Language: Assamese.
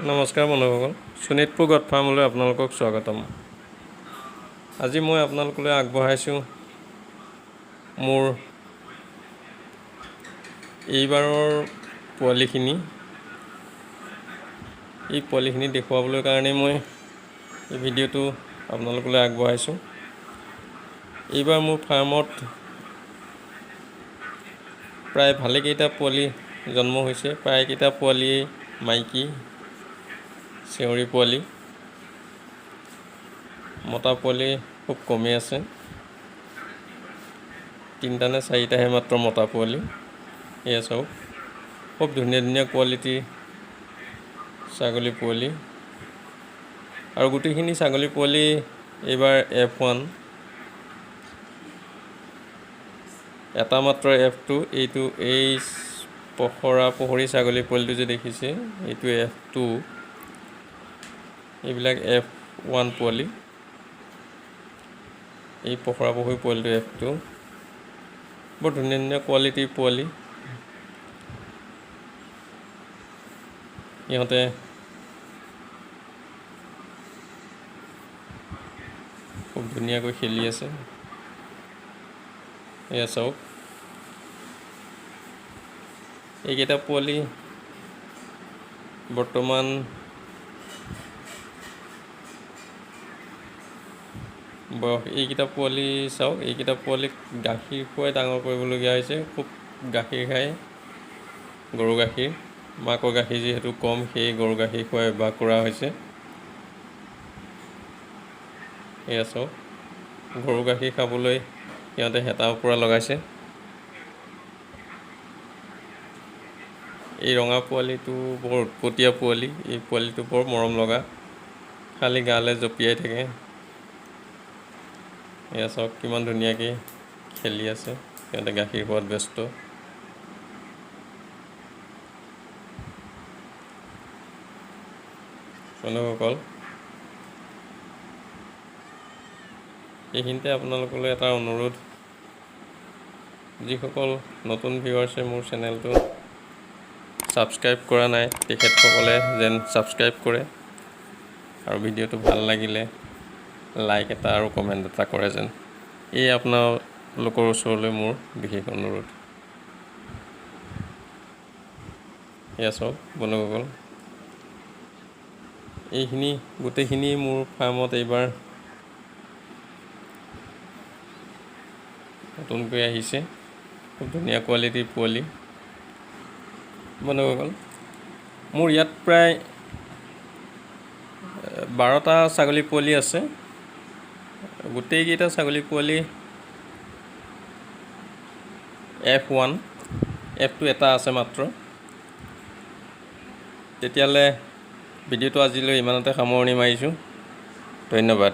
নমস্কাৰ বন্ধুসকল, শোণিতপুৰ গট ফাৰ্মলৈ আপোনালোকক স্বাগতম। আজি মই আপোনালোকলৈ আগবঢ়াইছোঁ মোৰ এইবাৰৰ পোৱালিখিনি। এই পোৱালিখিনি দেখুৱাবলৈ কাৰণে মই এই ভিডিঅ'টো আপোনালোকলৈ আগবঢ়াইছোঁ। এইবাৰ মোৰ ফাৰ্মত প্ৰায় ভালেকেইটা পোৱালি জন্ম হৈছে। প্ৰায়কেইটা পোৱালিয়েই মাইকী চেউৰী পোৱালি। মতা পোৱালি খুব কমেই আছে, 3টা নে 4টাহে মাত্ৰ মতা পোৱালি। এয়া চাওক, খুব ধুনীয়া ধুনীয়া কোৱালিটিৰ ছাগলী পোৱালি। আৰু গোটেইখিনি ছাগলী পোৱালি এইবাৰ F1, এটা মাত্ৰ F2। এই পহৰী ছাগলী পোৱালিটো যে দেখিছে, এইটো F2। এইবিলাক F1 পোৱালি। এই পহৰী পোৱালিটো F2। বৰ ধুনীয়া ধুনীয়া কোৱালিটিৰ পোৱালি। সিহঁতে খুব ধুনীয়াকৈ খেলি আছে। এয়া চাওক, এইকেইটা পোৱালি বৰ্তমান বয়স। এইকেইটা পোৱালি চাওক, এইকেইটা পোৱালিক গাখীৰ খুৱাই ডাঙৰ কৰিবলগীয়া হৈছে। খুব গাখীৰ খায়, গৰু গাখীৰ। মাকৰ গাখীৰ যিহেতু কম, সেই গৰু গাখীৰ খুৱাই অভ্যাস কৰা হৈছে। এয়া চাওক, গৰু গাখীৰ খাবলৈ সিহঁতে হেতা ওপৰা লগাইছে। এই ৰঙা পোৱালিটো বৰ উৎপতীয়া পোৱালি। এই পোৱালিটো বৰ মৰম লগা, খালি গালৈ জঁপিয়াই থাকে। এয়া চাওক, কিমান ধুনীয়াকৈ খেলি আছে। সিহঁতে গাখীৰ খোৱাত ব্যস্ত। বন্ধুসকল, এইখিনিতে আপোনালোকলৈ এটা অনুৰোধ, যিসকল নতুন ভিউৱাৰ্ছে মোৰ চেনেলটো ছাবস্ক্ৰাইব কৰা নাই, তেখেতসকলে যেন ছাবস্ক্ৰাইব কৰে। আৰু ভিডিঅ'টো ভাল লাগিলে লাইক এটা আৰু কমেণ্ট এটা কৰে যেন। এই আপোনালোকৰ ওচৰলৈ মোৰ বিশেষ অনুৰোধ। এয়া চাওক বন্ধুসকল, এইখিনি গোটেইখিনি মোৰ ফাৰ্মত এইবাৰ নতুনকৈ আহিছে। খুব ধুনীয়া কোৱালিটিৰ পোৱালি। বন্ধুসকল, মোৰ ইয়াত প্ৰায় 12টা ছাগলী পোৱালি আছে। গোটেইকেইটা ছাগলী পোৱালি F1, F2 এটা আছে মাত্ৰ। তেতিয়াহ'লে ভিডিঅ'টো আজিলৈ ইমানতে সামৰণি মাৰিছোঁ। ধন্যবাদ।